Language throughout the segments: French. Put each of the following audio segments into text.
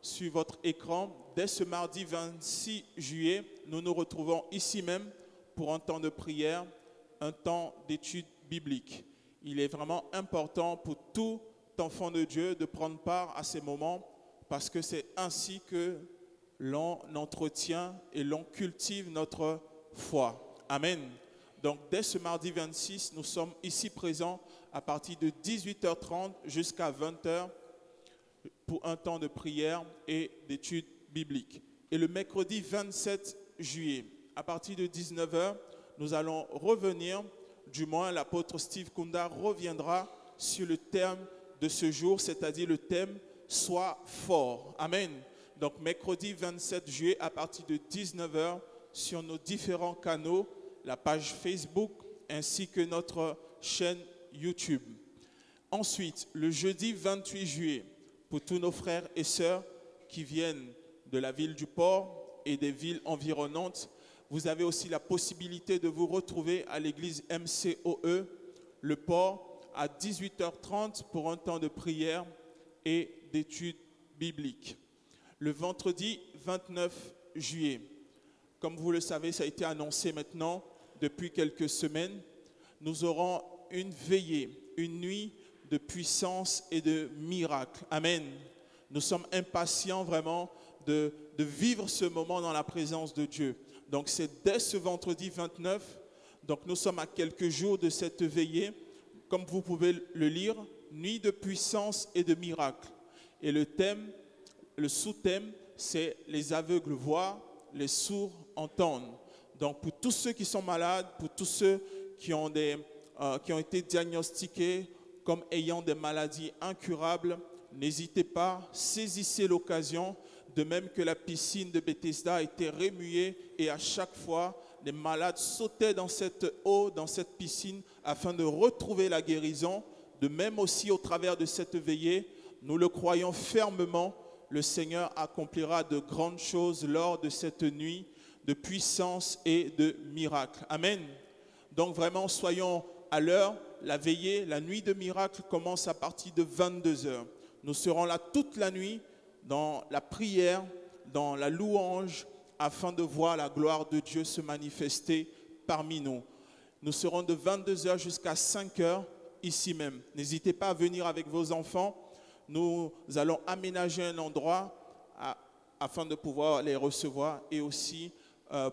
sur votre écran, dès ce mardi 26 juillet, nous nous retrouvons ici même pour un temps de prière, un temps d'étude biblique. Il est vraiment important pour tout enfant de Dieu de prendre part à ces moments parce que c'est ainsi que l'on entretient et l'on cultive notre foi. Amen. Donc dès ce mardi 26, nous sommes ici présents à partir de 18h30 jusqu'à 20h pour un temps de prière et d'études bibliques. Et le mercredi 27 juillet, à partir de 19h, nous allons revenir, du moins l'apôtre Steve Kunda reviendra sur le thème de ce jour, c'est-à-dire le thème « Sois fort ». Amen. Donc mercredi 27 juillet, à partir de 19h, sur nos différents canaux, la page Facebook ainsi que notre chaîne YouTube. Ensuite, le jeudi 28 juillet, pour tous nos frères et sœurs qui viennent de la ville du Port et des villes environnantes, vous avez aussi la possibilité de vous retrouver à l'église MCOE, le Port, à 18h30 pour un temps de prière et d'études bibliques. Le vendredi 29 juillet, comme vous le savez, ça a été annoncé maintenant depuis quelques semaines, nous aurons une veillée, une nuit de puissance et de miracles. Amen. Nous sommes impatients vraiment de vivre ce moment dans la présence de Dieu. Donc c'est dès ce vendredi 29, donc nous sommes à quelques jours de cette veillée, comme vous pouvez le lire, nuit de puissance et de miracles. Et le thème, le sous-thème, c'est les aveugles voient, les sourds entendent. Donc pour tous ceux qui sont malades, pour tous ceux qui ont été diagnostiqués comme ayant des maladies incurables, n'hésitez pas, saisissez l'occasion, de même que la piscine de Bethesda a été remuée et à chaque fois, les malades sautaient dans cette eau, dans cette piscine, afin de retrouver la guérison. De même aussi au travers de cette veillée, nous le croyons fermement, le Seigneur accomplira de grandes choses lors de cette nuit de puissance et de miracles. Amen. Donc vraiment, soyons à l'heure. La veillée, la nuit de miracles commence à partir de 22h. Nous serons là toute la nuit dans la prière, dans la louange, afin de voir la gloire de Dieu se manifester parmi nous. Nous serons de 22h jusqu'à 5h ici même. N'hésitez pas à venir avec vos enfants. Nous allons aménager un endroit afin de pouvoir les recevoir. Et aussi,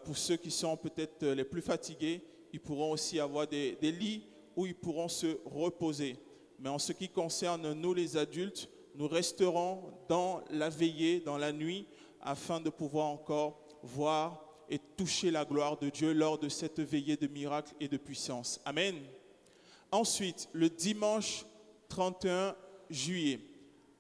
pour ceux qui sont peut-être les plus fatigués, ils pourront aussi avoir des lits où ils pourront se reposer. Mais en ce qui concerne nous les adultes, nous resterons dans la veillée, dans la nuit, afin de pouvoir encore voir et toucher la gloire de Dieu lors de cette veillée de miracles et de puissance. Amen. Ensuite, le dimanche 31 juillet,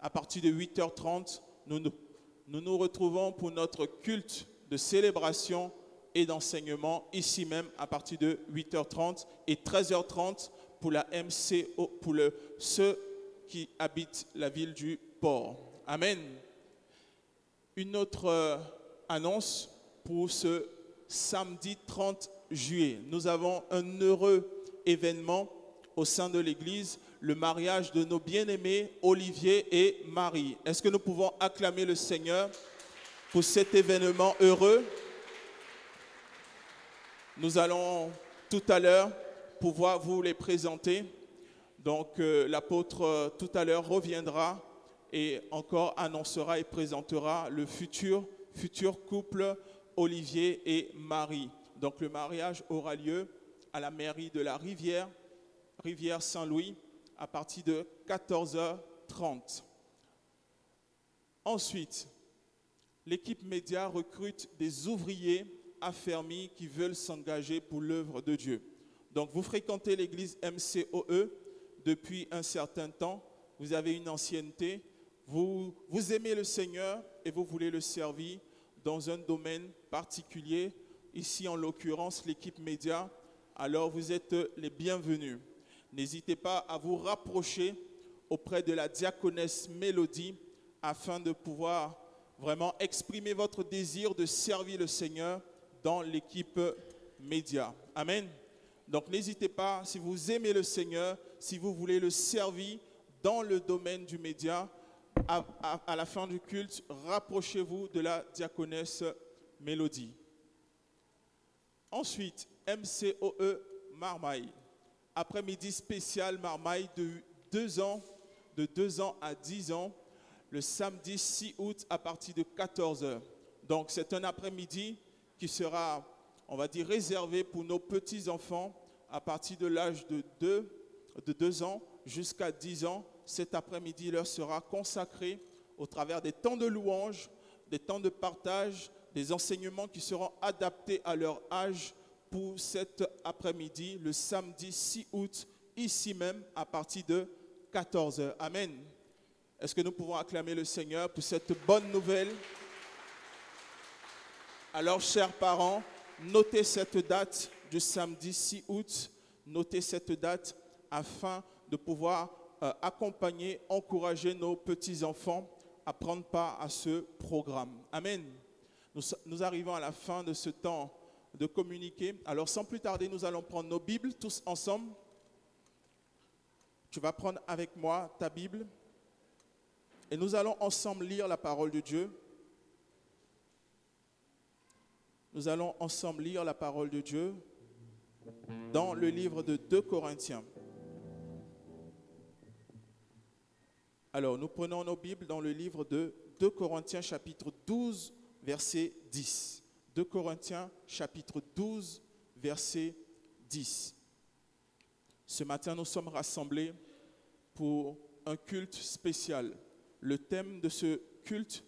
à partir de 8h30, nous nous retrouvons pour notre culte de célébration et d'enseignement ici même à partir de 8h30 et 13h30 pour la MCO, pour ceux qui habitent la ville du Port. Amen. Une autre annonce pour ce samedi 30 juillet. Nous avons un heureux événement au sein de l'église, le mariage de nos bien-aimés Olivier et Marie. Est-ce que nous pouvons acclamer le Seigneur pour cet événement heureux? Nous allons tout à l'heure pouvoir vous les présenter. Donc l'apôtre tout à l'heure reviendra et encore annoncera et présentera le futur couple Olivier et Marie. Donc le mariage aura lieu à la mairie de la Rivière Saint-Louis, à partir de 14h30. Ensuite, l'équipe média recrute des ouvriers affermis qui veulent s'engager pour l'œuvre de Dieu. Donc vous fréquentez l'église MCOE depuis un certain temps, vous avez une ancienneté, vous aimez le Seigneur et vous voulez le servir dans un domaine particulier, ici en l'occurrence l'équipe média, alors vous êtes les bienvenus. N'hésitez pas à vous rapprocher auprès de la diaconesse Mélodie afin de pouvoir vraiment exprimer votre désir de servir le Seigneur dans l'équipe média. Amen. Donc n'hésitez pas, si vous aimez le Seigneur, si vous voulez le servir dans le domaine du média, à la fin du culte, rapprochez-vous de la diaconesse Mélodie. Ensuite, MCOE Marmaille. Après-midi spécial Marmaille de 2 ans à 10 ans, le samedi 6 août à partir de 14 h. Donc c'est un après-midi qui sera, on va dire, réservé pour nos petits-enfants à partir de l'âge de 2 ans jusqu'à 10 ans. Cet après-midi leur sera consacré au travers des temps de louange, des temps de partage, des enseignements qui seront adaptés à leur âge pour cet après-midi, le samedi 6 août, ici même, à partir de 14 h. Amen. Est-ce que nous pouvons acclamer le Seigneur pour cette bonne nouvelle? Alors, chers parents, notez cette date du samedi 6 août. Notez cette date afin de pouvoir accompagner, encourager nos petits-enfants à prendre part à ce programme. Amen. Nous arrivons à la fin de ce temps de communiquer. Alors, sans plus tarder, nous allons prendre nos Bibles tous ensemble. Tu vas prendre avec moi ta Bible et nous allons ensemble lire la parole de Dieu. Nous allons ensemble lire la parole de Dieu dans le livre de 2 Corinthiens. Alors, nous prenons nos Bibles dans le livre de 2 Corinthiens chapitre 12, verset 10. 2 Corinthiens chapitre 12, verset 10. Ce matin, nous sommes rassemblés pour un culte spécial. Le thème de ce culte,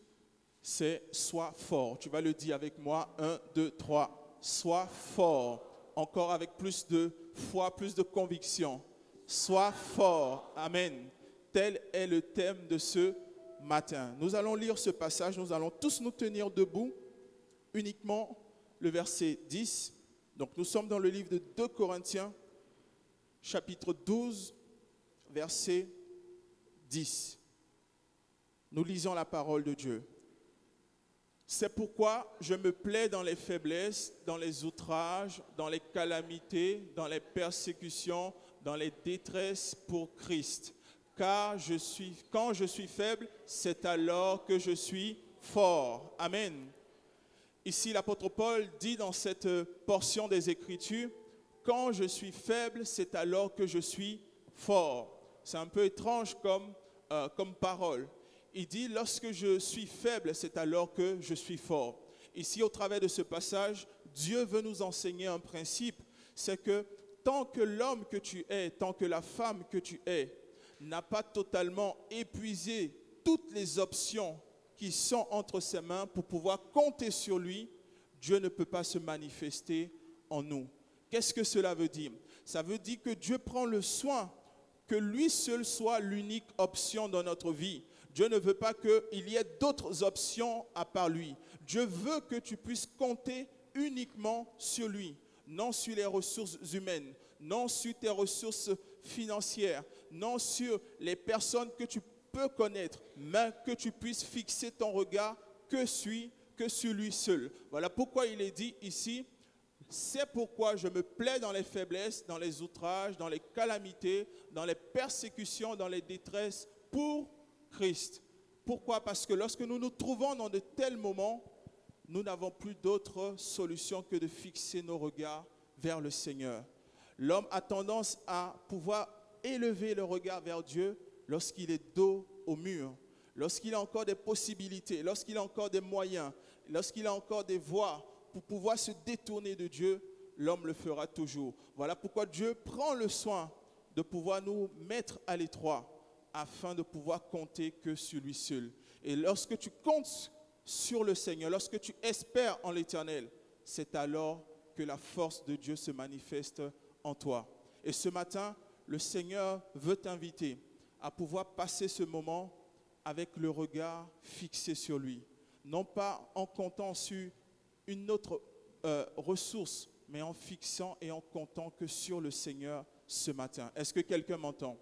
c'est « Sois fort ». Tu vas le dire avec moi. 1, 2, 3. « Sois fort ». Encore avec plus de foi, plus de conviction. « Sois fort ». Amen. Tel est le thème de ce matin. Nous allons lire ce passage. Nous allons tous nous tenir debout. Uniquement le verset 10. Donc nous sommes dans le livre de 2 Corinthiens, chapitre 12, verset 10. Nous lisons la parole de Dieu. C'est pourquoi je me plais dans les faiblesses, dans les outrages, dans les calamités, dans les persécutions, dans les détresses pour Christ. Car quand je suis faible, c'est alors que je suis fort. Amen. Ici, l'apôtre Paul dit dans cette portion des Écritures, « Quand je suis faible, c'est alors que je suis fort ». C'est un peu étrange comme parole. Il dit, « Lorsque je suis faible, c'est alors que je suis fort ». Ici, au travers de ce passage, Dieu veut nous enseigner un principe, c'est que tant que l'homme que tu es, tant que la femme que tu es, n'a pas totalement épuisé toutes les options qui sont entre ses mains pour pouvoir compter sur lui, Dieu ne peut pas se manifester en nous. Qu'est-ce que cela veut dire? Ça veut dire que Dieu prend le soin que lui seul soit l'unique option dans notre vie. Dieu ne veut pas qu'il y ait d'autres options à part lui. Dieu veut que tu puisses compter uniquement sur lui, non sur les ressources humaines, non sur tes ressources financières, non sur les personnes que tu peux connaître, mais que tu puisses fixer ton regard que sur lui seul. Voilà pourquoi il est dit ici, c'est pourquoi je me plais dans les faiblesses, dans les outrages, dans les calamités, dans les persécutions, dans les détresses pour Christ. Pourquoi? Parce que lorsque nous nous trouvons dans de tels moments, nous n'avons plus d'autre solution que de fixer nos regards vers le Seigneur. L'homme a tendance à pouvoir élever le regard vers Dieu lorsqu'il est dos au mur, lorsqu'il a encore des possibilités, lorsqu'il a encore des moyens, lorsqu'il a encore des voies pour pouvoir se détourner de Dieu, l'homme le fera toujours. Voilà pourquoi Dieu prend le soin de pouvoir nous mettre à l'étroit afin de pouvoir compter que sur lui seul. Et lorsque tu comptes sur le Seigneur, lorsque tu espères en l'Éternel, c'est alors que la force de Dieu se manifeste en toi. Et ce matin, le Seigneur veut t'inviter à pouvoir passer ce moment avec le regard fixé sur lui. Non pas en comptant sur une autre ressource, mais en fixant et en comptant que sur le Seigneur ce matin. Est-ce que quelqu'un m'entend?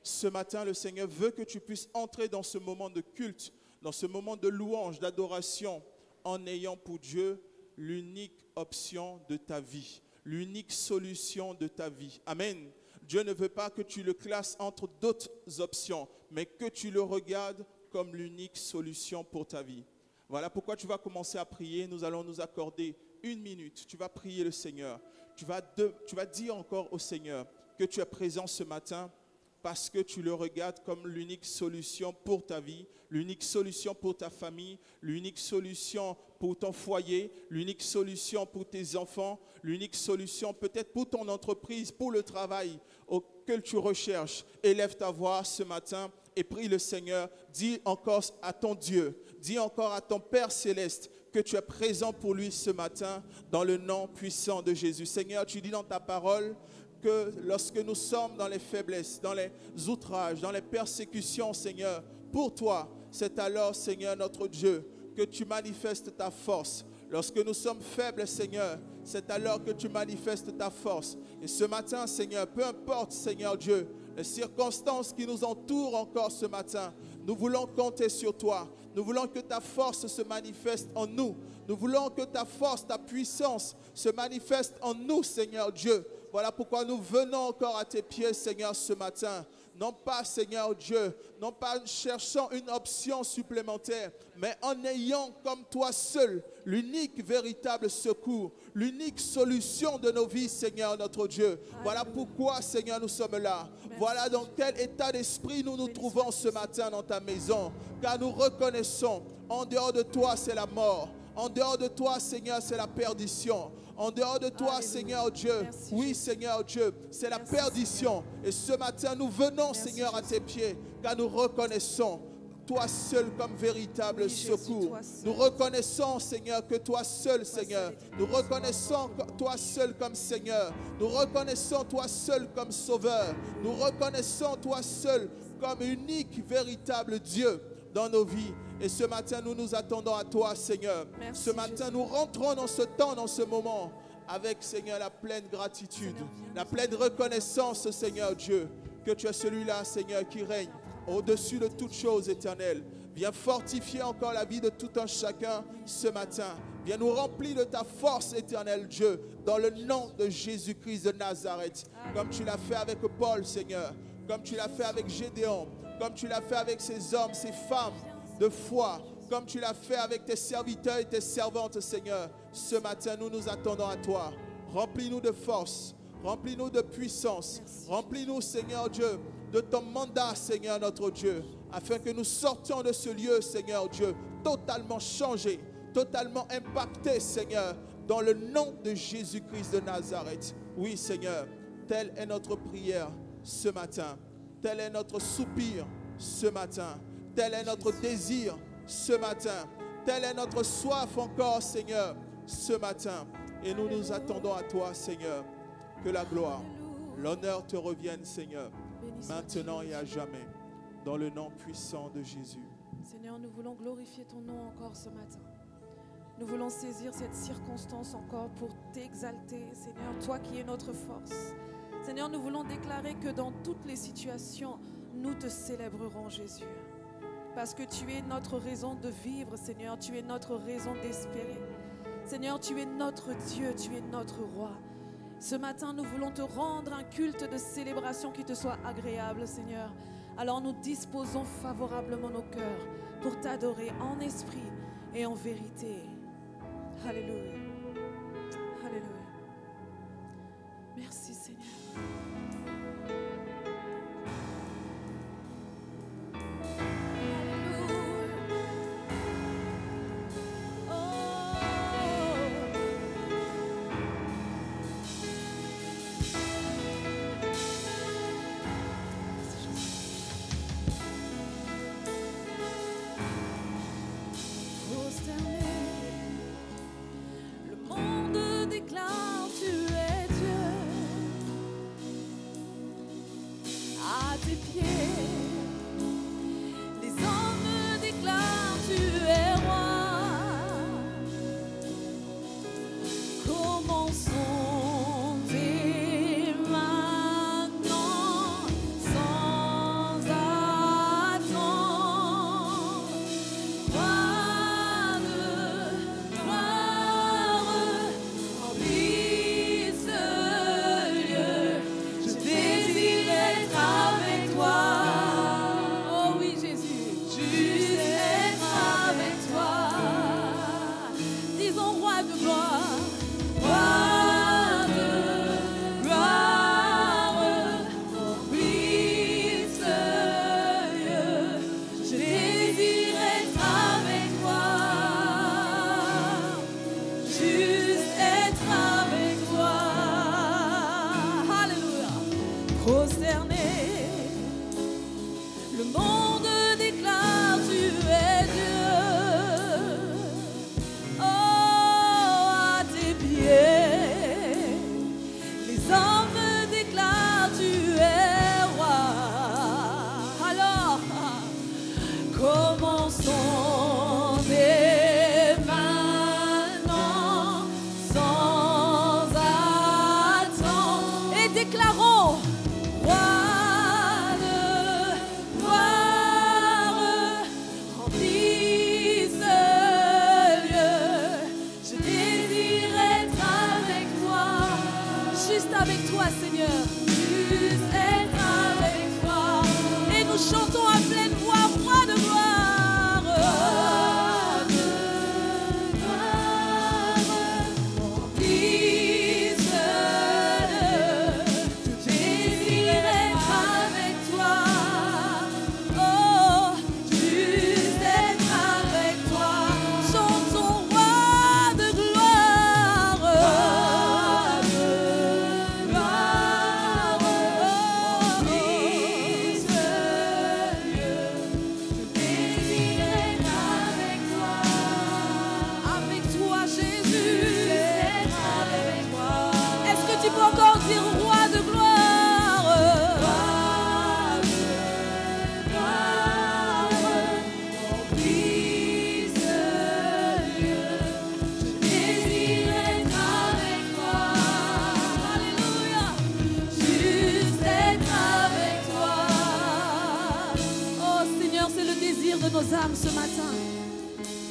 Ce matin, le Seigneur veut que tu puisses entrer dans ce moment de culte, dans ce moment de louange, d'adoration, en ayant pour Dieu l'unique option de ta vie, l'unique solution de ta vie. Amen. Dieu ne veut pas que tu le classes entre d'autres options, mais que tu le regardes comme l'unique solution pour ta vie. Voilà pourquoi tu vas commencer à prier. Nous allons nous accorder 1 minute. Tu vas prier le Seigneur. Tu vas dire encore au Seigneur que tu es présent ce matin parce que tu le regardes comme l'unique solution pour ta vie, l'unique solution pour ta famille, l'unique solution pour ton foyer, l'unique solution pour tes enfants, l'unique solution peut-être pour ton entreprise, pour le travail auquel tu recherches. Élève ta voix ce matin et prie le Seigneur. Dis encore à ton Dieu, dis encore à ton Père céleste que tu es présent pour lui ce matin dans le nom puissant de Jésus. Seigneur, tu dis dans ta parole que lorsque nous sommes dans les faiblesses, dans les outrages, dans les persécutions, Seigneur, pour toi, c'est alors, Seigneur, notre Dieu, que tu manifestes ta force. Lorsque nous sommes faibles, Seigneur, c'est alors que tu manifestes ta force. Et ce matin, Seigneur, peu importe, Seigneur Dieu, les circonstances qui nous entourent encore ce matin, nous voulons compter sur toi. Nous voulons que ta force se manifeste en nous. Nous voulons que ta force, ta puissance se manifeste en nous, Seigneur Dieu. Voilà pourquoi nous venons encore à tes pieds, Seigneur, ce matin. Non pas, Seigneur Dieu, non pas en cherchant une option supplémentaire, mais en ayant comme toi seul l'unique véritable secours, l'unique solution de nos vies, Seigneur notre Dieu. Voilà pourquoi, Seigneur, nous sommes là. Voilà dans quel état d'esprit nous nous trouvons ce matin dans ta maison. Car nous reconnaissons, en dehors de toi, c'est la mort. En dehors de toi, Seigneur, c'est la perdition. En dehors de toi, Seigneur Dieu, oui, Seigneur Dieu, c'est la perdition. Et ce matin, nous venons, Seigneur, à tes pieds, car nous reconnaissons toi seul comme véritable secours. Nous reconnaissons, Seigneur, que toi seul, Seigneur. Nous reconnaissons toi seul comme Seigneur. Nous reconnaissons toi seul comme Sauveur. Nous reconnaissons toi seul comme unique, véritable Dieu dans nos vies. Et ce matin, nous nous attendons à toi, Seigneur. Ce matin, nous rentrons dans ce temps, dans ce moment, avec, Seigneur, la pleine gratitude, la pleine reconnaissance, Seigneur Dieu, que tu es celui-là, Seigneur, qui règne au-dessus de toute chose éternelle. Viens fortifier encore la vie de tout un chacun ce matin. Viens nous remplir de ta force éternelle, Dieu, dans le nom de Jésus-Christ de Nazareth. Comme tu l'as fait avec Paul, Seigneur, comme tu l'as fait avec Gédéon, comme tu l'as fait avec ces hommes, ces femmes de foi, comme tu l'as fait avec tes serviteurs et tes servantes, Seigneur. Ce matin, nous nous attendons à toi. Remplis-nous de force, remplis-nous de puissance, remplis-nous, Seigneur Dieu, de ton mandat, Seigneur notre Dieu, afin que nous sortions de ce lieu, Seigneur Dieu, totalement changé, totalement impacté, Seigneur, dans le nom de Jésus-Christ de Nazareth. Oui, Seigneur, telle est notre prière ce matin, tel est notre soupir ce matin. Tel est notre désir ce matin. Telle est notre soif encore, Seigneur, ce matin. Et nous nous attendons à toi, Seigneur. Que la gloire, l'honneur te revienne, Seigneur, maintenant et à jamais. Dans le nom puissant de Jésus. Seigneur, nous voulons glorifier ton nom encore ce matin. Nous voulons saisir cette circonstance encore pour t'exalter, Seigneur, toi qui es notre force. Seigneur, nous voulons déclarer que dans toutes les situations, nous te célébrerons, Jésus. Parce que tu es notre raison de vivre, Seigneur. Tu es notre raison d'espérer. Seigneur, tu es notre Dieu, tu es notre roi. Ce matin, nous voulons te rendre un culte de célébration qui te soit agréable, Seigneur. Alors nous disposons favorablement nos cœurs pour t'adorer en esprit et en vérité. Alléluia. Alléluia. Merci, Seigneur. Le monde déclare tu es Dieu.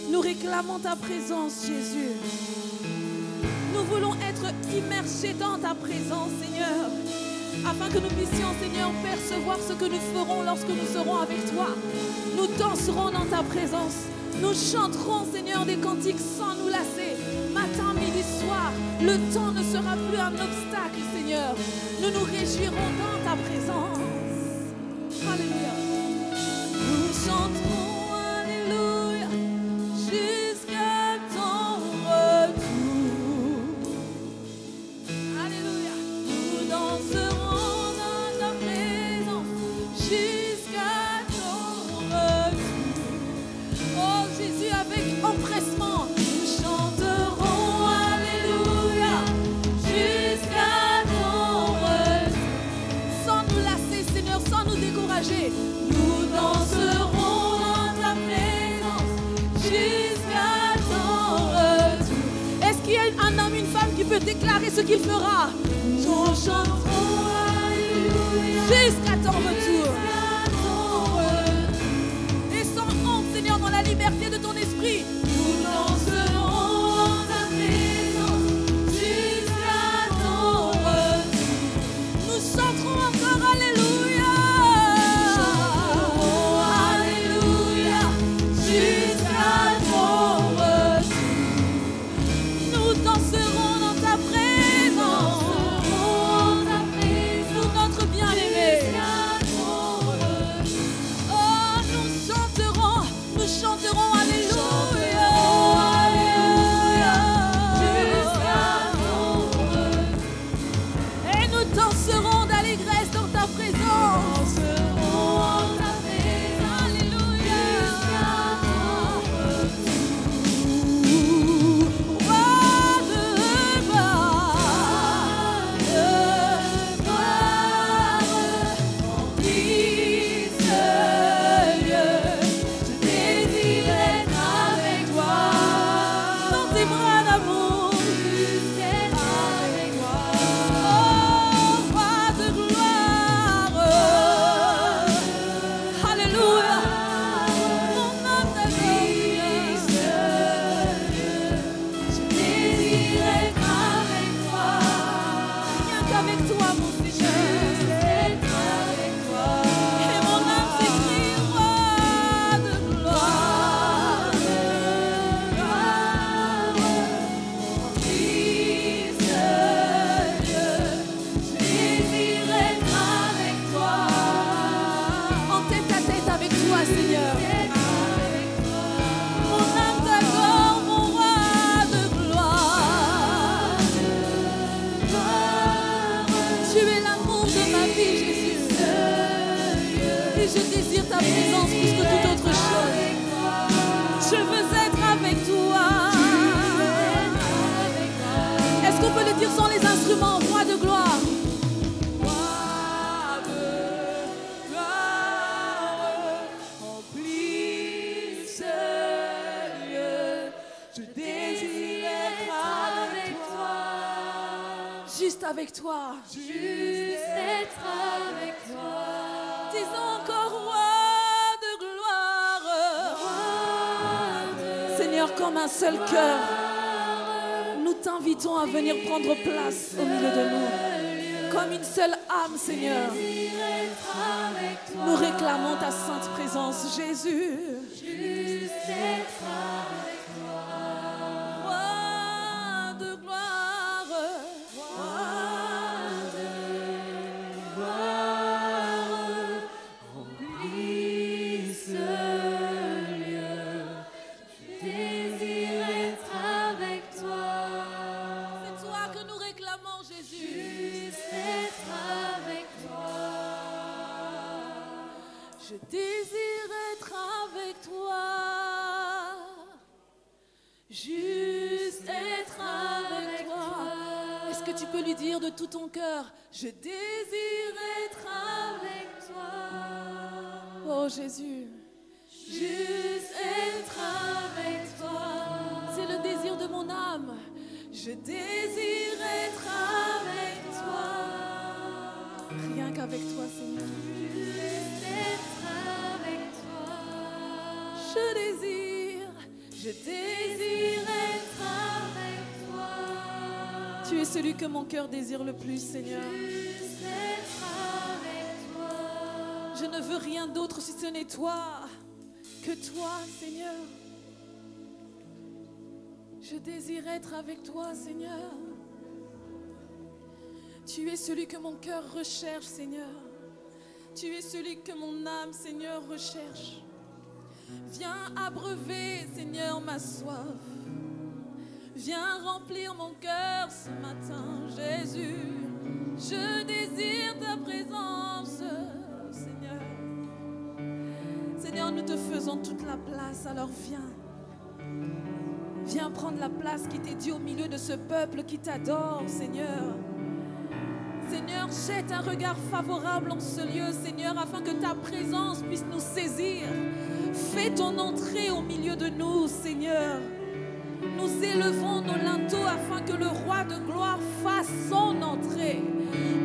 Nous réclamons ta présence, Jésus. Nous voulons être immergés dans ta présence, Seigneur, afin que nous puissions, Seigneur, percevoir ce que nous ferons lorsque nous serons avec toi. Nous danserons dans ta présence. Nous chanterons, Seigneur, des cantiques sans nous lasser. Matin, midi, soir, le temps ne sera plus un obstacle, Seigneur. Nous nous réjouirons dans ta présence. Alléluia. Nous chanterons, Alléluia, jusqu'à ton retour. Alléluia. Nous danserons dans ta présence jusqu'à ton retour. Oh Jésus, avec empressement, nous chanterons, Alléluia, jusqu'à ton retour. Sans nous lasser, Seigneur, sans nous décourager. Nous danserons dans ta présence jusqu'à ton retour. Est-ce qu'il y a un homme, une femme qui peut déclarer ce qu'il fera? Nous chanterons, Alléluia, jusqu'à ton retour. Et sans honte, Seigneur, dans la liberté de ton esprit, nous danserons dans ta présence jusqu'à ton retour. Nous chanterons encore, Alléluia. Alléluia, jusqu'à ton retour. Nous danserons dans ta présence. Nous, notre bien-aimé. Oh, nous chanterons, Alléluia. Alléluia, jusqu'à ton retour. Et nous danserons d'allégresse dans ta présence. Alléluia, jusqu'à ton retour. Roi de gloire, remplis ce lieu. Je désire être avec toi. Dans tes bras d'amour, juste être avec toi. Oh, roi de gloire. Alléluia. Mon âme t'adore. Je désire être avec toi. Rien qu'avec toi, mon Seigneur. Être avec toi. Et mon âme s'écrie, roi de gloire. Remplis ce lieu. Je désire être avec toi. En tête à tête avec toi, Seigneur. Mon âme t'adore, mon roi de gloire. Tu es l'amour de ma vie, Jésus. Et je désire ta présence plus que toute autre chose. Je veux être avec toi. Est-ce qu'on peut le dire sans les instruments? Roi de gloire. Roi de gloire, remplis ce lieu. Je désire être avec toi. Juste avec toi. Juste être avec toi. Disons encore roi de gloire. Seigneur, comme un seul cœur, nous t'invitons à venir prendre place au milieu de nous. Comme une seule âme, Seigneur. Nous réclamons ta sainte présence, Jésus. Juste être avec toi. Roi de gloire. Roi de gloire. Remplis ce lieu. Je désire être avec toi. C'est toi que nous réclamons, Jésus. Juste être avec toi. Je désire être avec toi. Juste être avec toi. Est-ce que tu peux lui dire de tout ton cœur? Je désire être avec toi. Oh Jésus. Juste être avec toi. C'est le désir de mon âme. Je désire être avec toi. Rien qu'avec toi, Seigneur. Juste être avec toi. Je désire Je désire être avec toi. Tu es celui que mon cœur désire le plus, Seigneur. Juste être avec toi. Je ne veux rien d'autre si ce n'est toi, que toi, Seigneur. Je désire être avec toi, Seigneur. Tu es celui que mon cœur recherche, Seigneur. Tu es celui que mon âme, Seigneur, recherche. Viens abreuver, Seigneur, ma soif. Viens remplir mon cœur ce matin, Jésus. Je désire ta présence, Seigneur. Seigneur, nous te faisons toute la place, alors viens. Viens prendre la place qui t'est due au milieu de ce peuple qui t'adore, Seigneur. Seigneur, jette un regard favorable en ce lieu, Seigneur, afin que ta présence puisse nous saisir. Fais ton entrée au milieu de nous, Seigneur. Nous élevons nos linteaux afin que le roi de gloire fasse son entrée.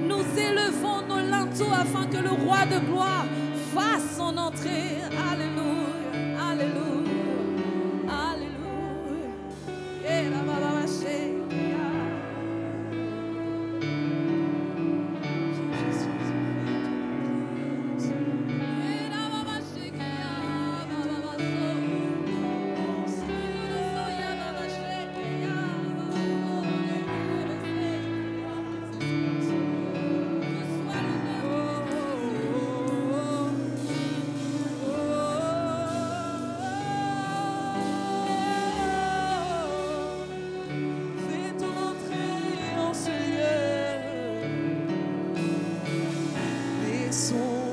Nous élevons nos linteaux afin que le roi de gloire fasse son entrée. Alléluia, alléluia, alléluia. Et la baba chérie. Laissons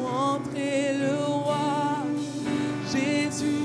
entrer le roi, Jésus.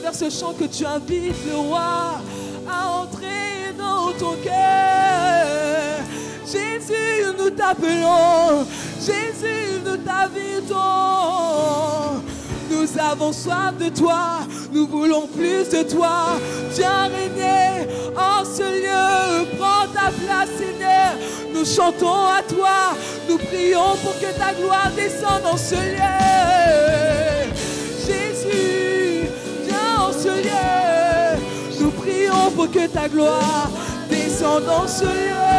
travers ce chant que tu invites le roi à entrer dans ton cœur. Jésus, nous t'appelons. Jésus, nous t'invitons. Nous avons soif de toi, nous voulons plus de toi. Viens régner en ce lieu, prends ta place Seigneur. Nous chantons à toi, nous prions pour que ta gloire descende en ce lieu. Jésus, viens en ce lieu. Nous prions pour que ta gloire descende en ce lieu.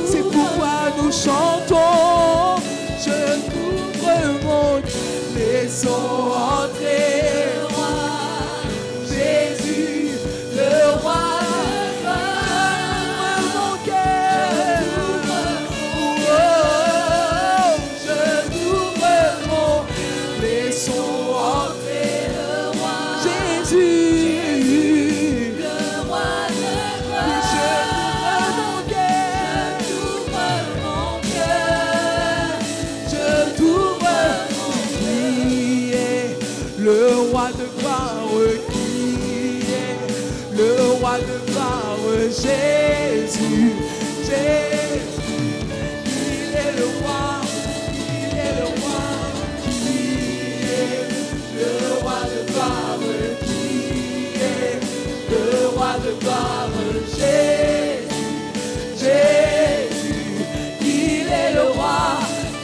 C'est pourquoi nous chantons. Je t'ouvre mon cœur. Laissons entrer le roi, Jésus, le roi. Mon cœur, je t'ouvre mon cœur. Laissons entrer le roi, Jésus, le roi de gloire. Je t'ouvre mon cœur, je t'ouvre mon cœur. Le roi de gloire, qui est le roi de gloire, Jésus, Jésus, il est le roi, il est le roi, qui est le roi de gloire, qui est le roi de gloire, Jésus, Jésus, il est le roi,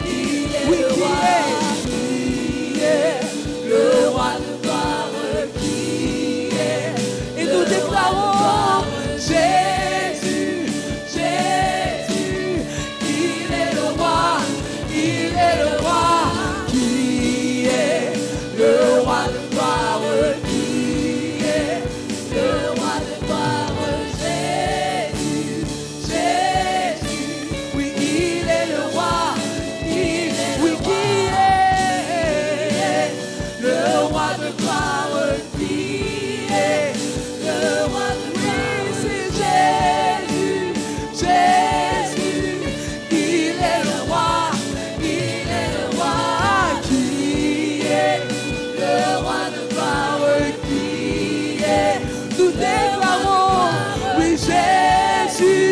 il est le roi. Le roi de gloire qui est, et nous déclarons Jésus, Jésus, il est le roi qui est le roi de gloire, qui est le roi de gloire, Jésus, Jésus, oui, il est le roi, il est oui, qui est le roi de gloire, qui est le roi de gloire, c'est Jésus, Jésus, il est le roi, qui est le roi de gloire, qui est, nous déclarons, oui Jésus,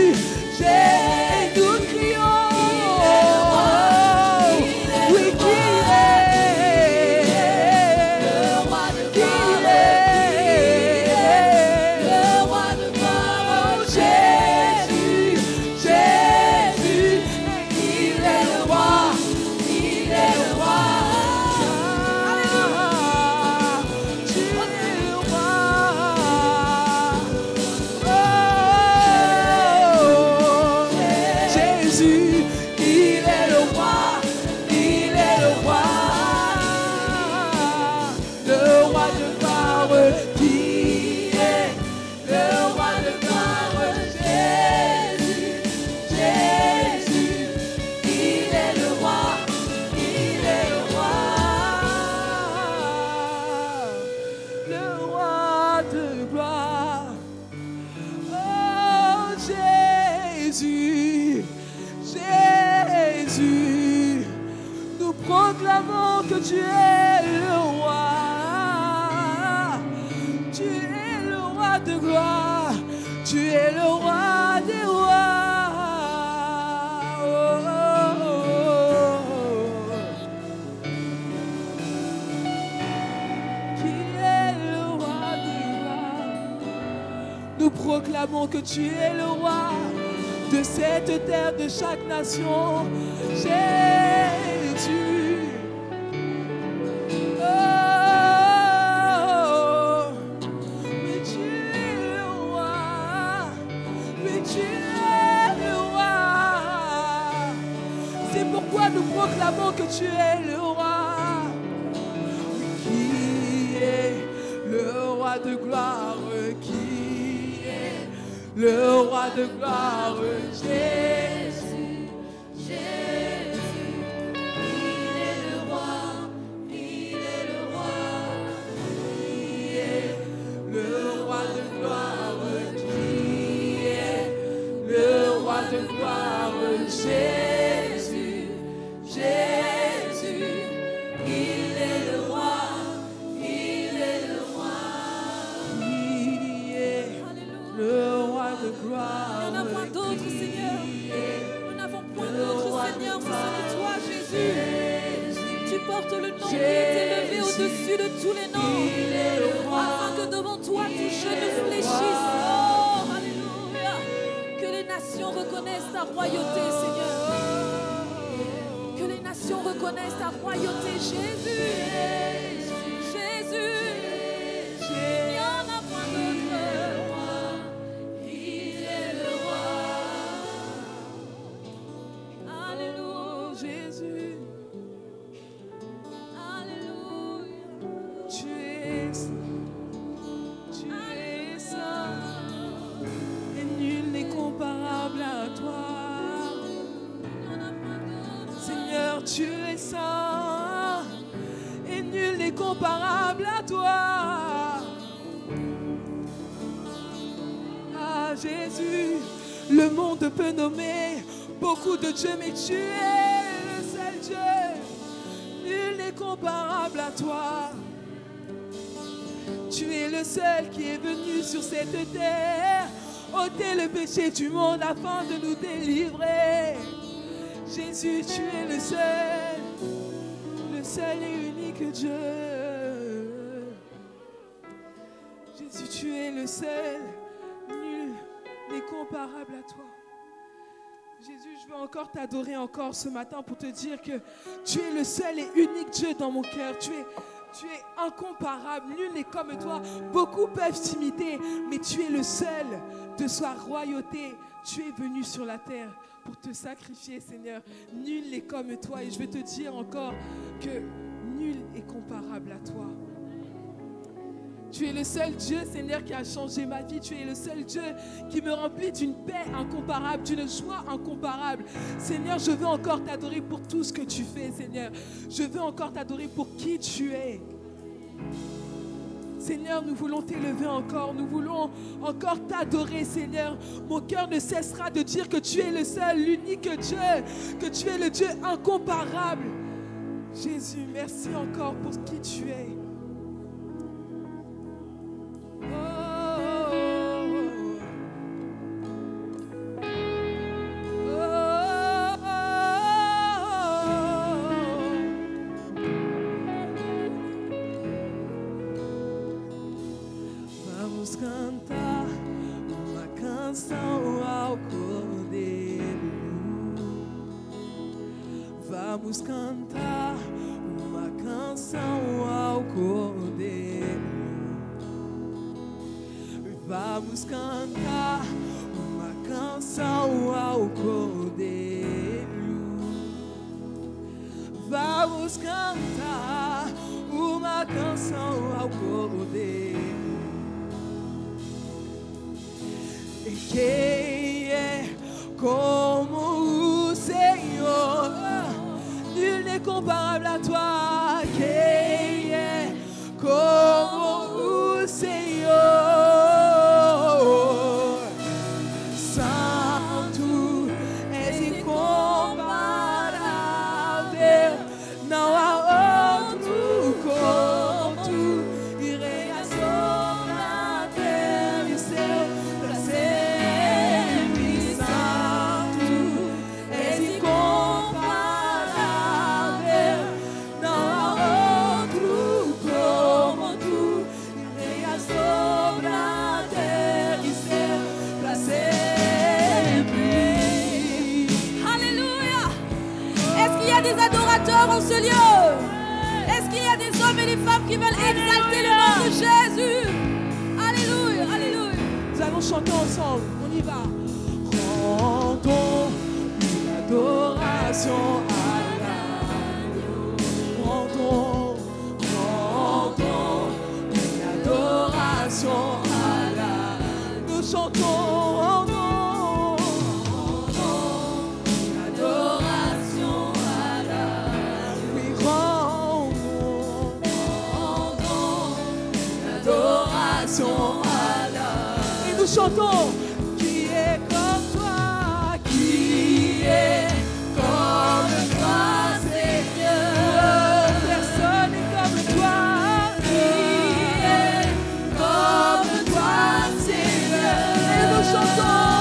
Jésus, nous crions, oui qui est. proclamons que tu es le roi. Tu es le roi de gloire. Tu es le roi des rois. Oh, oh, oh. Qui est le roi de gloire. Nous proclamons que tu es le roi de cette terre, de chaque nation. Jésus. Nous proclamons que tu es le roi, qui est le roi de gloire, qui est le roi de gloire, Jésus, Jésus, il est le roi, il est le roi, qui est le roi de gloire, qui est le roi de gloire, Jésus. Jésus, il est le roi, il est Il n'y en a point d'autre, Seigneur. Nous n'avons point d'autre, Seigneur, si ce n'est toi, Jésus. Tu portes le nom qui est élevé au-dessus de tous les noms, afin que devant toi tout genou fléchisse. Oh, alléluia. Que les nations reconnaissent ta royauté, Seigneur. Que les nations reconnaissent ta royauté, Jésus. Jésus. Il n'y en a point d'autre. Il est le roi. Alléluia. Jésus, Alléluia. tu es saint, tu es saint, et nul n'est comparable à toi. Seigneur, tu es saint, et nul n'est comparable à toi. Ah Jésus, le monde peut nommer beaucoup de dieux, mais tu es le seul Dieu. Nul n'est comparable à toi. Tu es le seul qui est venu sur cette terre, ôter le péché du monde afin de nous délivrer. Jésus, tu es le seul et unique Dieu. Jésus, tu es le seul, nul n'est comparable à toi. Jésus, je veux encore t'adorer encore ce matin pour te dire que tu es le seul et unique Dieu dans mon cœur. Tu es incomparable, nul n'est comme toi. Beaucoup peuvent t'imiter, mais tu es le seul de sa royauté. Tu es venu sur la terre pour te sacrifier, Seigneur. Nul n'est comme toi. Et je veux te dire encore que nul est comparable à toi. Tu es le seul Dieu, Seigneur, qui a changé ma vie. Tu es le seul Dieu qui me remplit d'une paix incomparable, d'une joie incomparable. Seigneur, je veux encore t'adorer pour tout ce que tu fais, Seigneur. Je veux encore t'adorer pour qui tu es. Seigneur, nous voulons t'élever encore. Nous voulons encore t'adorer, Seigneur. Mon cœur ne cessera de dire que tu es le seul, l'unique Dieu, que tu es le Dieu incomparable. Jésus, merci encore pour qui tu es. Vamos cantar uma canção ao Cordeiro. Vamos cantar uma canção ao Cordeiro. Vamos cantar uma canção ao Cordeiro. Vamos cantar uma canção ao Cordeiro. Quem é como o Senhor? Nul n'est comparable à toi. Quem é como o Senhor? Santo, és incomparável. Não há outro como tu. E reina sobre a terra e céu para sempre. Santo, és incomparável. Não há outro como tu. E reina sobre a terra e céu para sempre. Alléluia. Est-ce qu'il y a des adorateurs en ce lieu? Est-ce qu'il y a des hommes et des femmes qui veulent exalter le nom de Jésus? Alléluia, alléluia. Nous allons chanter ensemble, on y va. Rendons une adoration à l'agneau. Rendons une adoration à l'agneau. Nous chantons, rendons une adoration à l'agneau. Oui, rendons une adoration à l'agneau. Et nous chantons. Qui est comme toi? Qui est comme toi, Seigneur? Personne n'est comme toi. Qui est comme toi, Seigneur? Et nous chantons.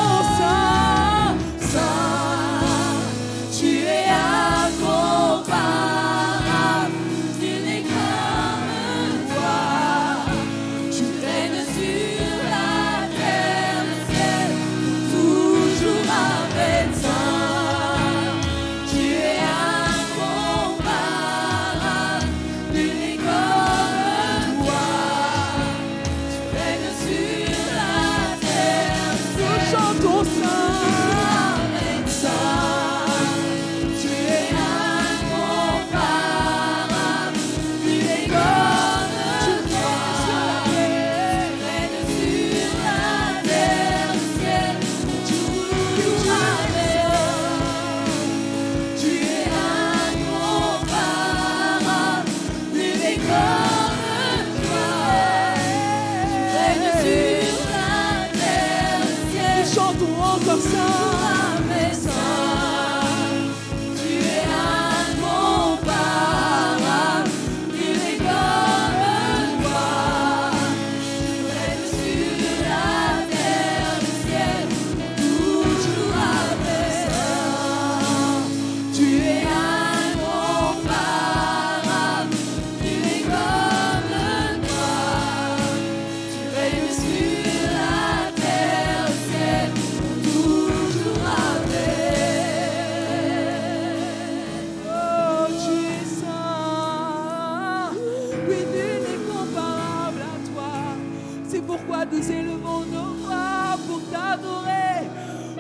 lèverons nos voix pour t'adorer,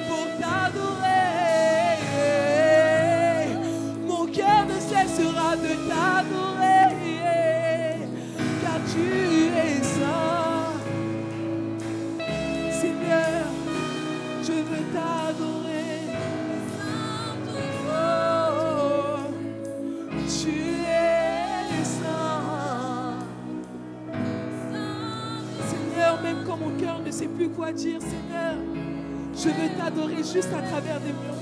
pour t'adorer. Mon cœur ne cessera de t'adorer, car tu es saint. Seigneur, je veux t'adorer. Oh, tu es saint. Seigneur, même quand mon cœur ne sait plus quoi dire, Seigneur, je veux t'adorer juste à travers des murmures.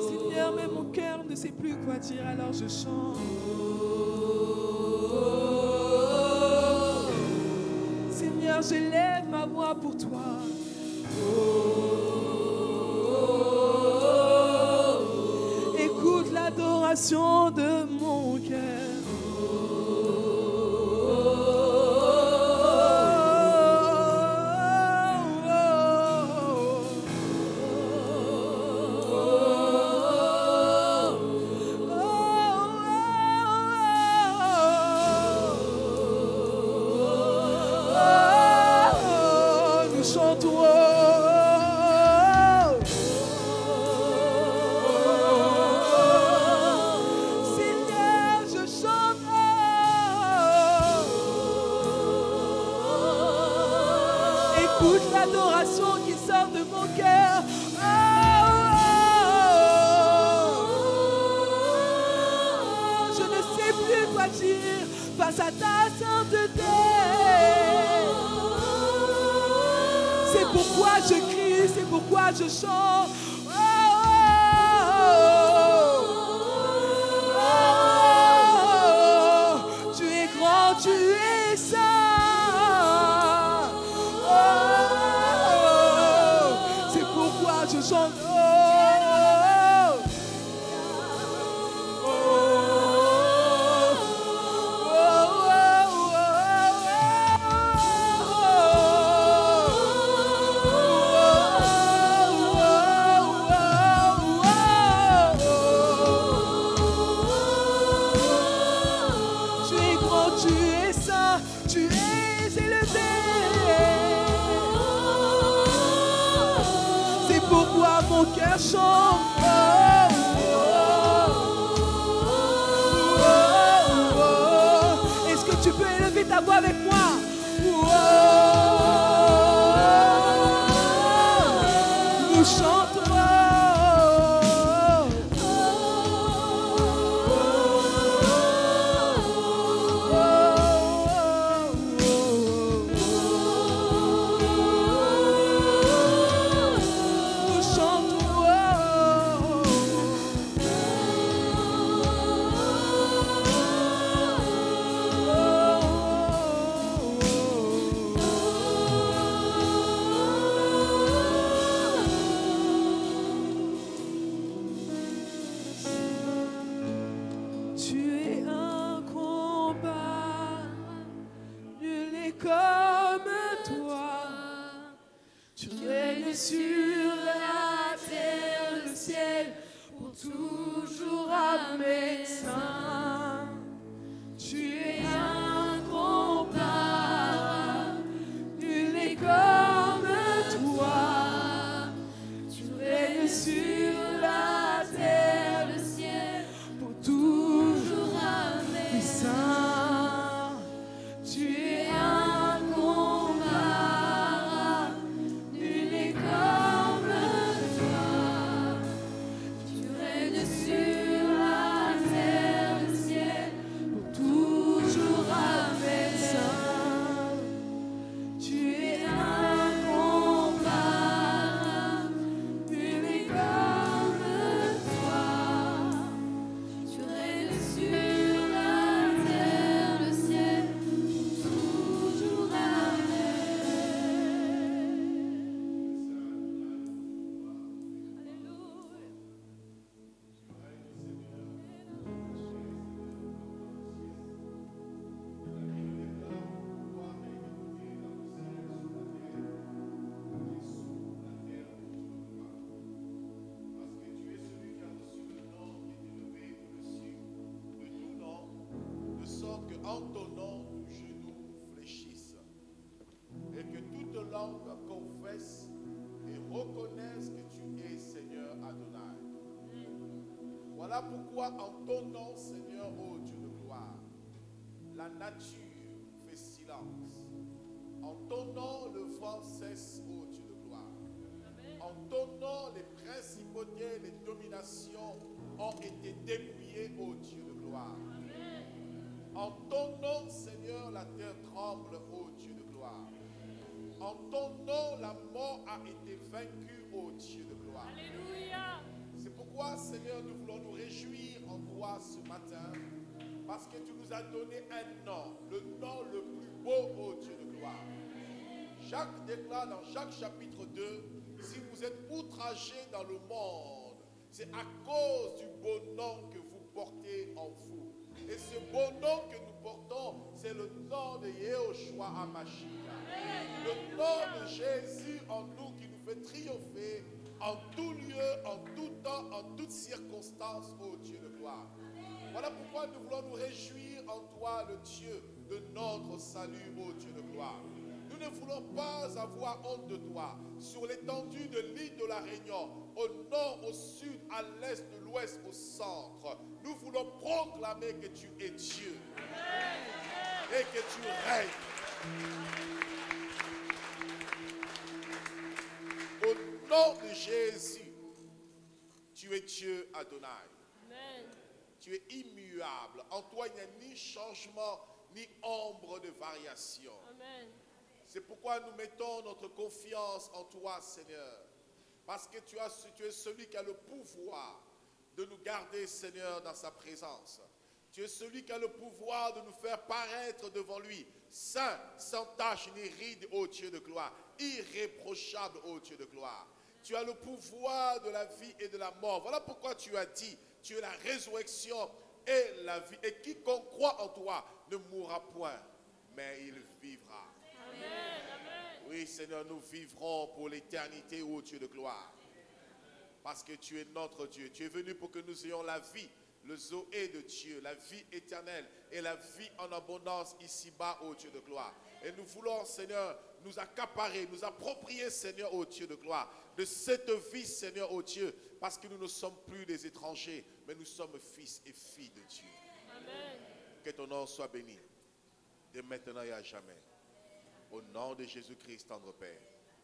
Seigneur, même mon cœur ne sait plus quoi dire, alors je chante. Seigneur, je lève ma voix pour toi. Écoute l'adoration de mon cœur. Nous chantons. Seigneur, je chante. Écoute l'adoration qui sort de mon cœur. Je ne sais plus quoi dire face à ta sainteté. C'est pourquoi je crie, c'est pourquoi je chante. Tu es grand, tu es saint. C'est pourquoi je chante. Tu es grand, tu es saint, tu es élevé. C'est pourquoi mon cœur chante. Est-ce que tu peux élever ta voix avec moi? Nous chantons. Nous chantons. Tu es incomparable, nul n'est comme toi. Tu règnes sur la terre, le ciel, pour toujours Amen. Saint. Tu es incomparable, nul n'est comme toi. Tu règnes sur la terre, le ciel, pour toujours Amen. Saint. Tu es incomparable, nul n'est comme qu'en ton nom, nos genoux fléchissent et que toute langue confesse et reconnaisse que tu es Seigneur Adonai. Voilà pourquoi en ton nom, Seigneur, ô Dieu de gloire, la nature fait silence. En ton nom, le vent cesse, ô Dieu de gloire. En ton nom, les principautés, les dominations ont été dépouillées, ô Dieu de gloire. En ton nom, Seigneur, la terre tremble, ô Dieu de gloire. En ton nom, la mort a été vaincue, ô Dieu de gloire. Alléluia. C'est pourquoi, Seigneur, nous voulons nous réjouir en toi ce matin, parce que tu nous as donné un nom, le nom le plus beau, ô Dieu de gloire. Jacques déclare dans Jacques chapitre 2, si vous êtes outragés dans le monde, c'est à cause du beau nom que vous portez en vous. Et ce beau nom que nous portons, c'est le nom de Yehoshua HaMashiach. Le nom de Jésus en nous qui nous fait triompher en tout lieu, en tout temps, en toutes circonstances, ô Dieu de gloire. Voilà pourquoi nous voulons nous réjouir en toi, le Dieu de notre salut, ô Dieu de gloire. Nous ne voulons pas avoir honte de toi. Sur l'étendue de l'île de la Réunion, au nord, au sud, à l'est, de l'ouest, au centre, nous voulons proclamer que tu es Dieu et que tu règnes. Au nom de Jésus, tu es Dieu Adonai. Amen. Tu es immuable. En toi, il n'y a ni changement, ni ombre de variation. Amen. C'est pourquoi nous mettons notre confiance en toi, Seigneur. Parce que tu es celui qui a le pouvoir de nous garder, Seigneur, dans sa présence. Tu es celui qui a le pouvoir de nous faire paraître devant lui, saint, sans tache ni ride, ô Dieu de gloire, irréprochable, ô Dieu de gloire. Tu as le pouvoir de la vie et de la mort. Voilà pourquoi tu as dit, tu es la résurrection et la vie. Et quiconque croit en toi ne mourra point, mais il vivra. Amen. Amen. Oui, Seigneur, nous vivrons pour l'éternité, ô Dieu de gloire. Parce que tu es notre Dieu. Tu es venu pour que nous ayons la vie, le Zoé de Dieu, la vie éternelle et la vie en abondance ici-bas, ô Dieu de gloire. Et nous voulons, Seigneur, nous accaparer, nous approprier, Seigneur, ô Dieu de gloire, de cette vie, Seigneur, ô Dieu, parce que nous ne sommes plus des étrangers, mais nous sommes fils et filles de Dieu. Amen. Que ton nom soit béni, de maintenant et à jamais. Au nom de Jésus-Christ, tendre Père.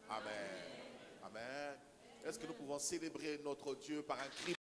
Amen. Amen. Est-ce que nous pouvons célébrer notre Dieu par un cri